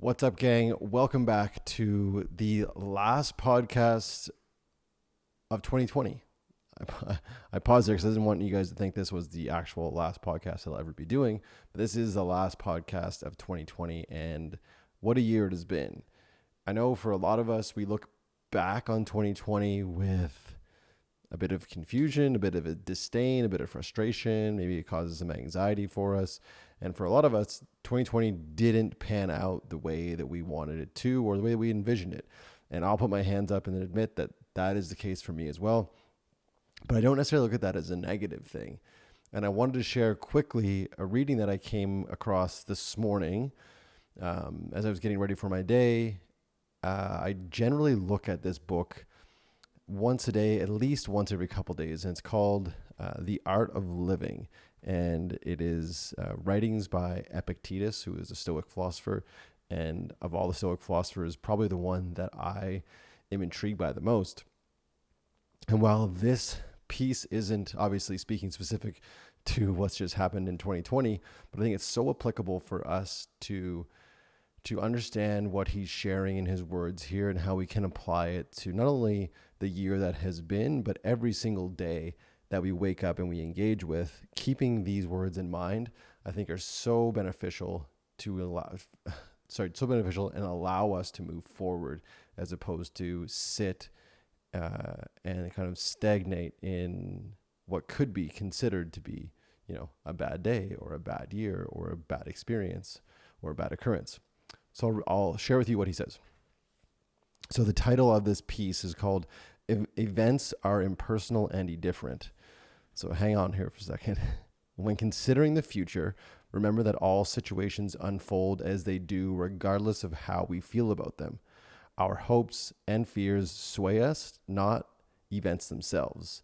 What's up, gang? Welcome back to the last podcast of 2020. I paused there because I didn't want you guys to think this was the actual last podcast I'll ever be doing. But this is the last podcast of 2020, and what a year it has been. I know for a lot of us, we look back on 2020 with a bit of confusion, a bit of a disdain, a bit of frustration. Maybe it causes some anxiety for us. And for a lot of us, 2020 didn't pan out the way that we wanted it to or the way that we envisioned it. And I'll put my hands up and admit that that is the case for me as well. But I don't necessarily look at that as a negative thing. And I wanted to share quickly a reading that I came across this morning as I was getting ready for my day. I generally look at this book once a day, at least once every couple days, and it's called The Art of Living. And it is writings by Epictetus, who is a Stoic philosopher. And of all the Stoic philosophers, probably the one that I am intrigued by the most. And while this piece isn't obviously speaking specific to what's just happened in 2020, but I think it's so applicable for us to understand what he's sharing in his words here and how we can apply it to not only the year that has been, but every single day that we wake up and we engage with. Keeping these words in mind, I think, are so beneficial and allow us to move forward as opposed to sit and kind of stagnate in what could be considered to be, a bad day or a bad year or a bad experience or a bad occurrence. So I'll share with you what he says. So the title of this piece is called Events Are Impersonal and Indifferent. So hang on here for a second. When considering the future, remember that all situations unfold as they do regardless of how we feel about them. Our hopes and fears sway us, not events themselves.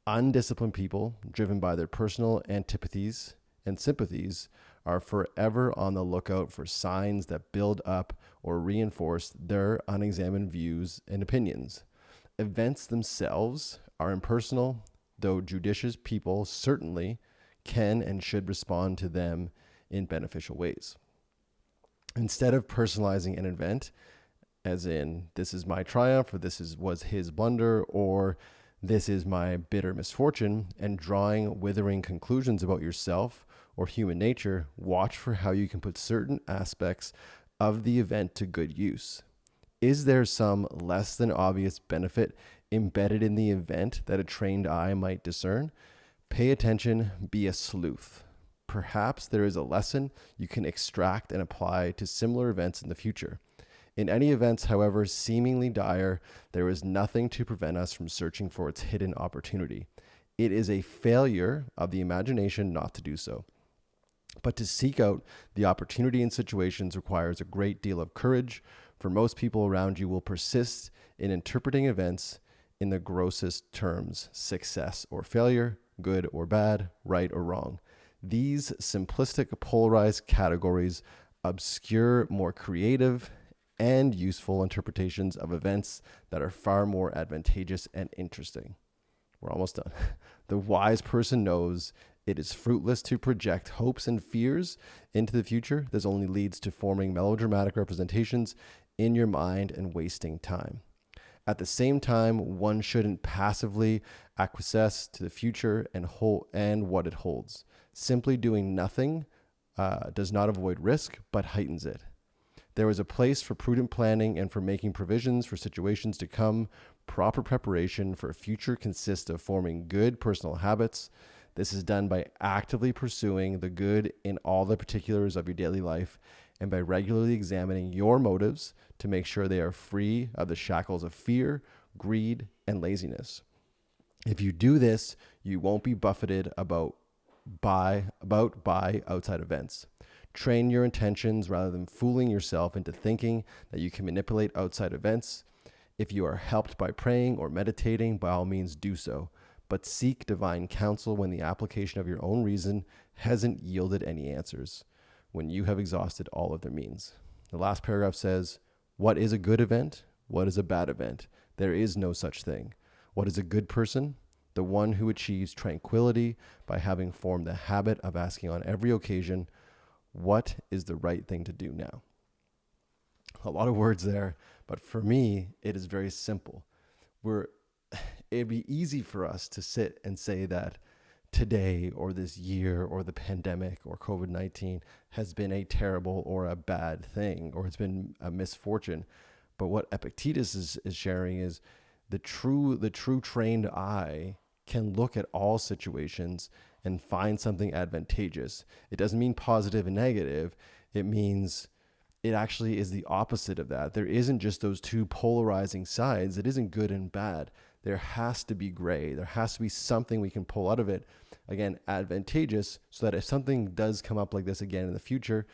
Undisciplined people, driven by their personal antipathies and sympathies, are forever on the lookout for signs that build up or reinforce their unexamined views and opinions. Events themselves are impersonal, though judicious people certainly can and should respond to them in beneficial ways. Instead of personalizing an event, as in, this is my triumph, or was his blunder, or this is my bitter misfortune, and drawing withering conclusions about yourself or human nature, watch for how you can put certain aspects of the event to good use. Is there some less than obvious benefit embedded in the event that a trained eye might discern? Pay attention, be a sleuth. Perhaps there is a lesson you can extract and apply to similar events in the future. In any events, however seemingly dire, there is nothing to prevent us from searching for its hidden opportunity. It is a failure of the imagination not to do so. But to seek out the opportunity in situations requires a great deal of courage, for most people around you will persist in interpreting events in the grossest terms: success or failure, good or bad, right or wrong. These simplistic, polarized categories obscure more creative and useful interpretations of events that are far more advantageous and interesting. We're almost done. The wise person knows it is fruitless to project hopes and fears into the future. This only leads to forming melodramatic representations in your mind and wasting time. At the same time, one shouldn't passively acquiesce to the future and what it holds. Simply doing nothing does not avoid risk, but heightens it. There is a place for prudent planning and for making provisions for situations to come. Proper preparation for a future consists of forming good personal habits. This is done by actively pursuing the good in all the particulars of your daily life and by regularly examining your motives to make sure they are free of the shackles of fear, greed, and laziness. If you do this, you won't be buffeted about by outside events. Train your intentions rather than fooling yourself into thinking that you can manipulate outside events. If you are helped by praying or meditating, by all means do so. But seek divine counsel when the application of your own reason hasn't yielded any answers, when you have exhausted all of their means. The last paragraph says, what is a good event? What is a bad event? There is no such thing. What is a good person? The one who achieves tranquility by having formed the habit of asking on every occasion, what is the right thing to do now? A lot of words there, but for me, it is very simple. We're It'd be easy for us to sit and say that today or this year or the pandemic or COVID-19 has been a terrible or a bad thing, or it's been a misfortune. But what Epictetus is sharing is the true trained eye can look at all situations and find something advantageous. It doesn't mean positive and negative. It means it actually is the opposite of that. There isn't just those two polarizing sides. It isn't good and bad. There has to be gray. There has to be something we can pull out of it, again, advantageous, so that if something does come up like this again in the future,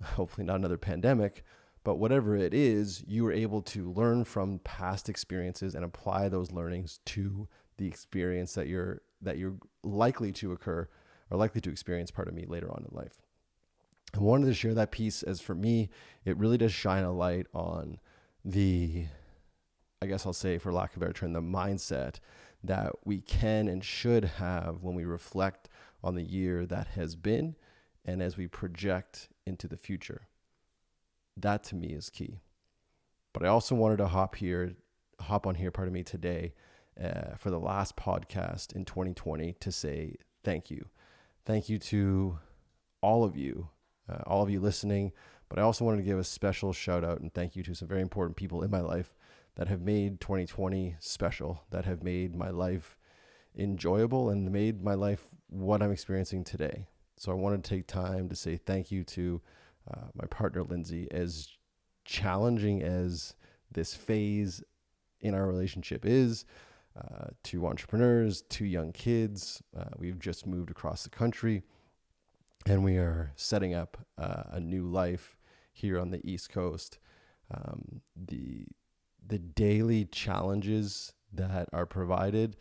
hopefully not another pandemic, but whatever it is, you are able to learn from past experiences and apply those learnings to the experience that you're likely to occur or likely to experience, later on in life. I wanted to share that piece, as for me, it really does shine a light on the, I guess I'll say, for lack of a better term, the mindset that we can and should have when we reflect on the year that has been and as we project into the future. That to me is key. But I also wanted to hop on here today for the last podcast in 2020 to say thank you. Thank you to all of you listening. But I also wanted to give a special shout out and thank you to some very important people in my life that have made 2020 special, that have made my life enjoyable and made my life what I'm experiencing today. So I wanted to take time to say thank you to my partner, Lindsay. As challenging as this phase in our relationship is, 2 entrepreneurs, 2 young kids, we've just moved across the country, and we are setting up a new life here on the East Coast. The daily challenges that are provided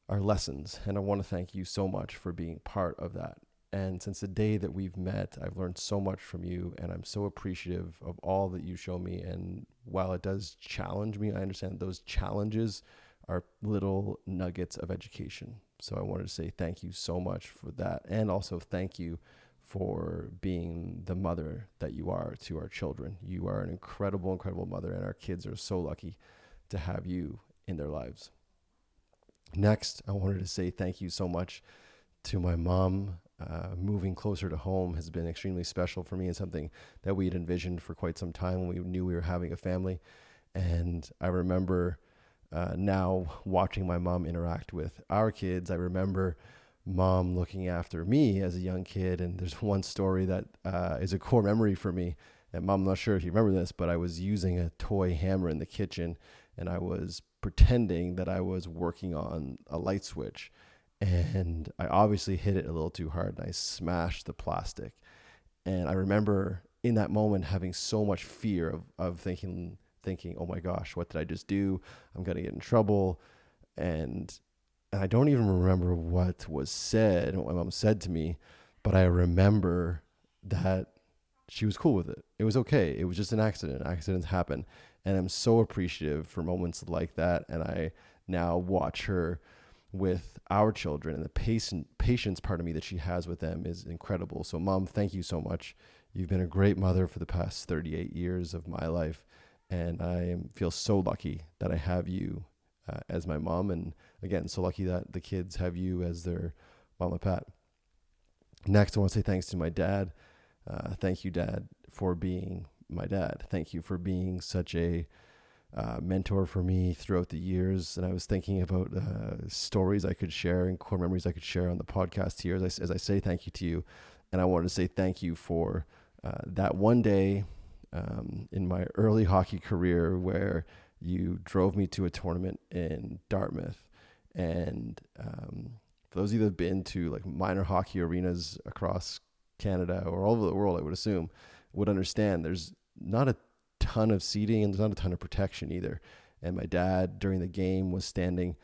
are lessons, and I want to thank you so much for being part of that. And since the day that we've met, I've learned so much from you, and I'm so appreciative of all that you show me. And while it does challenge me, I understand those challenges are little nuggets of education. So I wanted to say thank you so much for that. And also thank you for being the mother that you are to our children. You are an incredible, incredible mother, and our kids are so lucky to have you in their lives. Next, I wanted to say thank you so much to my mom. Moving closer to home has been extremely special for me, and something that we had envisioned for quite some time when we knew we were having a family. And I remember now watching my mom interact with our kids. I remember mom looking after me as a young kid. And there's one story that is a core memory for me. And Mom, I'm not sure if you remember this, but I was using a toy hammer in the kitchen, and I was pretending that I was working on a light switch. And I obviously hit it a little too hard, and I smashed the plastic. And I remember in that moment having so much fear of thinking, oh my gosh, what did I just do? I'm going to get in trouble. And I don't even remember what was said and what my mom said to me, but I remember that she was cool with it. It was okay. It was just an accident. Accidents happen. And I'm so appreciative for moments like that. And I now watch her with our children, and the patience part of me that she has with them is incredible. So Mom, thank you so much. You've been a great mother for the past 38 years of my life. And I feel so lucky that I have you as my mom. And again, so lucky that the kids have you as their mama pat. Next, I want to say thanks to my dad. Thank you, Dad, for being my dad. Thank you for being such a mentor for me throughout the years. And I was thinking about stories I could share and core memories I could share on the podcast here as I say thank you to you. And I wanted to say thank you for that one day in my early hockey career where you drove me to a tournament in Dartmouth. And for those of you that have been to like minor hockey arenas across Canada or all over the world, I would assume, would understand there's not a ton of seating and there's not a ton of protection either. And my dad during the game was standing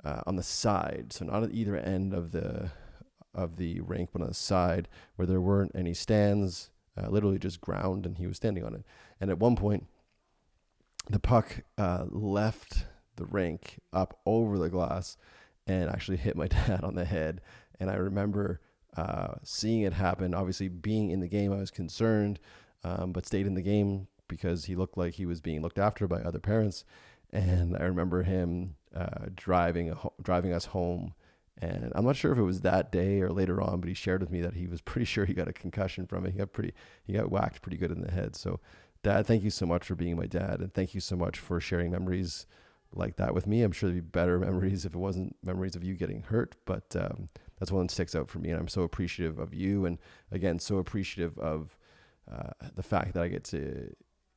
on the side, so not at either end of the rink, but on the side where there weren't any stands, literally just ground, and he was standing on it. And at one point, the puck left the rink up over the glass and actually hit my dad on the head. And I remember seeing it happen. Obviously, being in the game, I was concerned, but stayed in the game because he looked like he was being looked after by other parents. And I remember him driving us home. And I'm not sure if it was that day or later on, but he shared with me that he was pretty sure he got a concussion from it. He got whacked pretty good in the head. So Dad, thank you so much for being my dad. And thank you so much for sharing memories like that with me. I'm sure there'd be better memories if it wasn't memories of you getting hurt, but that's one that sticks out for me. And I'm so appreciative of you. And again, so appreciative of the fact that I get to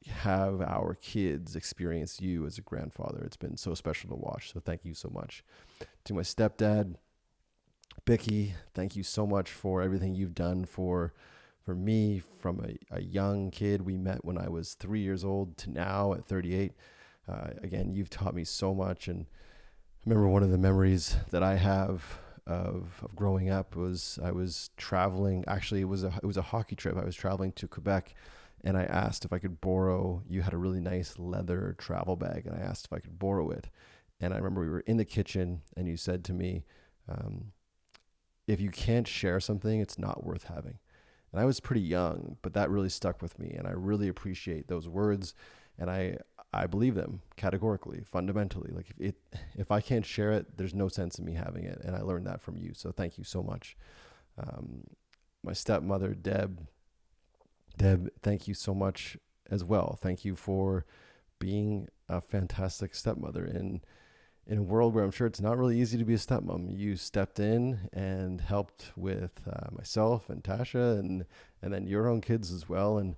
have our kids experience you as a grandfather. It's been so special to watch. So thank you so much. To my stepdad, Bicky, thank you so much for everything you've done for me from a young kid we met when I was 3 years old to now at 38. Again, you've taught me so much. And I remember one of the memories that I have of growing up was I was traveling. Actually, it was a hockey trip. I was traveling to Quebec, and I asked if I could borrow. You had a really nice leather travel bag, and I asked if I could borrow it. And I remember we were in the kitchen, and you said to me, if you can't share something, it's not worth having. And I was pretty young, but that really stuck with me. And I really appreciate those words. And I believe them categorically, fundamentally. Like if I can't share it, there's no sense in me having it. And I learned that from you. So thank you so much. My stepmother, Deb, thank you so much as well. Thank you for being a fantastic stepmother in a world where I'm sure it's not really easy to be a stepmom. You stepped in and helped with myself and Tasha and then your own kids as well. And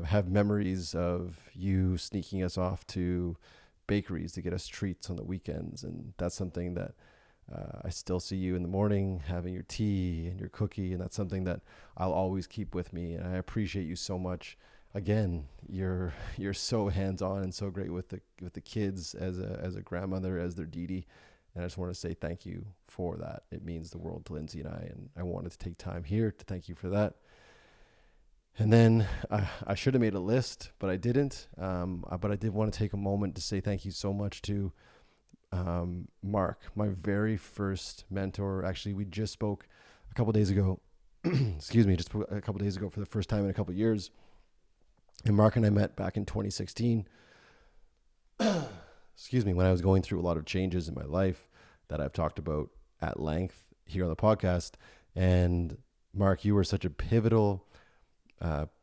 have memories of you sneaking us off to bakeries to get us treats on the weekends. And that's something that I still see you in the morning having your tea and your cookie. And that's something that I'll always keep with me. And I appreciate you so much. Again, you're so hands-on and so great with the kids as a grandmother, as their Dee. And I just want to say thank you for that. It means the world to Lindsay and I wanted to take time here to thank you for that. And then I should have made a list, but I didn't. But I did want to take a moment to say thank you so much to Mark, my very first mentor. Actually, we just spoke a couple days ago. Excuse me, just a couple days ago for the first time in a couple of years. And Mark and I met back in 2016. Excuse me, when I was going through a lot of changes in my life that I've talked about at length here on the podcast. And Mark, you were such a pivotal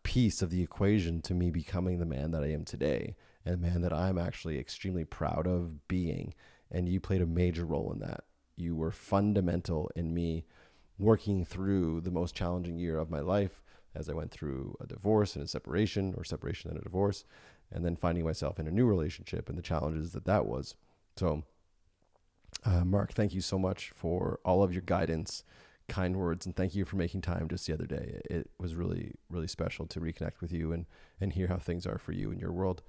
piece of the equation to me becoming the man that I am today, and a man that I'm actually extremely proud of being. And you played a major role in that. You were fundamental in me working through the most challenging year of my life as I went through a divorce and a separation, or separation and a divorce, and then finding myself in a new relationship and the challenges that was. So, Mark, thank you so much for all of your guidance, kind words, and thank you for making time just the other day. It was really, really special to reconnect with you and hear how things are for you in your world.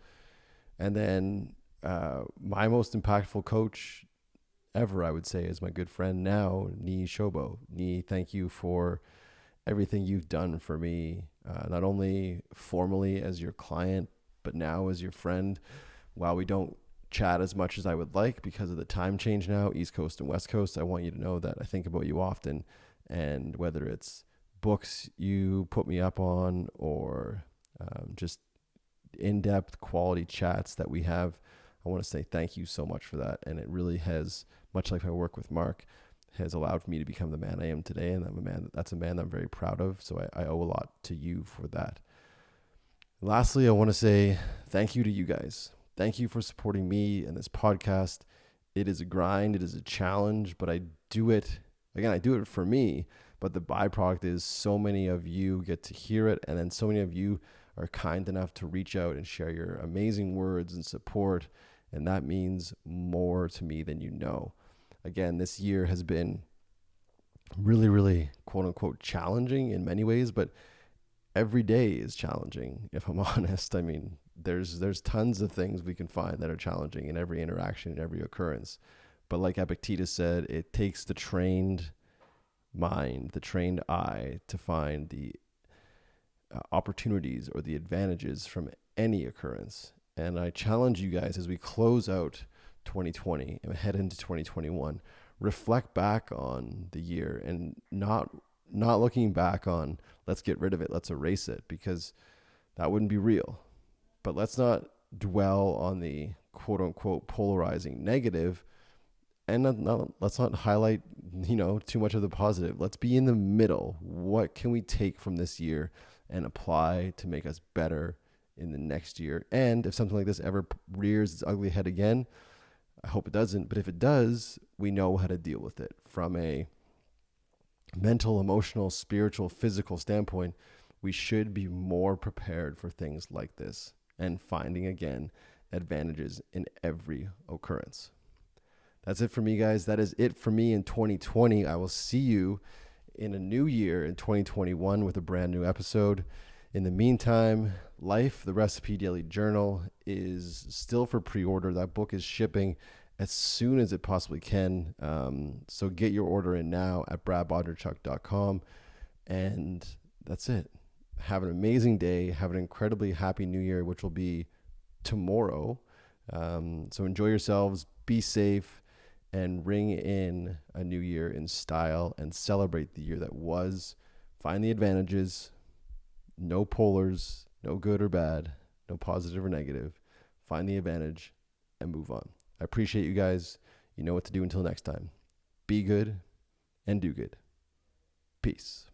And then my most impactful coach ever, I would say, is my good friend now, Nii Shobo. Nii, thank you for everything you've done for me, not only formally as your client, but now as your friend. While we don't chat as much as I would like because of the time change now, East Coast and West Coast, I want you to know that I think about you often. And whether it's books you put me up on or just in-depth quality chats that we have, I want to say thank you so much for that. And it really has, much like my work with Mark, has allowed me to become the man I am today. And that's a man that I'm very proud of. So I owe a lot to you for that. Lastly, I want to say thank you to you guys. Thank you for supporting me and this podcast. It is a grind. It is a challenge, but I do it for me. But the byproduct is so many of you get to hear it. And then so many of you are kind enough to reach out and share your amazing words and support. And that means more to me than you know. Again, this year has been really, really quote unquote challenging in many ways, but every day is challenging. If I'm honest, I mean, there's tons of things we can find that are challenging in every interaction, in every occurrence. But like Epictetus said, it takes the trained mind, the trained eye to find the opportunities or the advantages from any occurrence. And I challenge you guys as we close out 2020 and head into 2021, reflect back on the year and not looking back on let's get rid of it, let's erase it, because that wouldn't be real. But let's not dwell on the quote unquote polarizing negative, and let's not highlight, too much of the positive. Let's be in the middle. What can we take from this year and apply to make us better in the next year? And if something like this ever rears its ugly head again, I hope it doesn't, but if it does, we know how to deal with it from a mental, emotional, spiritual, physical standpoint. We should be more prepared for things like this and finding, again, advantages in every occurrence. That's it for me, guys. That is it for me in 2020. I will see you in a new year in 2021 with a brand new episode. In the meantime, Life, the Recipe Daily Journal is still for pre-order. That book is shipping as soon as it possibly can. So get your order in now at bradbodnarchuk.com. And that's it. Have an amazing day. Have an incredibly happy new year, which will be tomorrow. So enjoy yourselves. Be safe. And ring in a new year in style and celebrate the year that was. Find the advantages. No polars, no good or bad, no positive or negative. Find the advantage and move on. I appreciate you guys. You know what to do until next time. Be good and do good. Peace.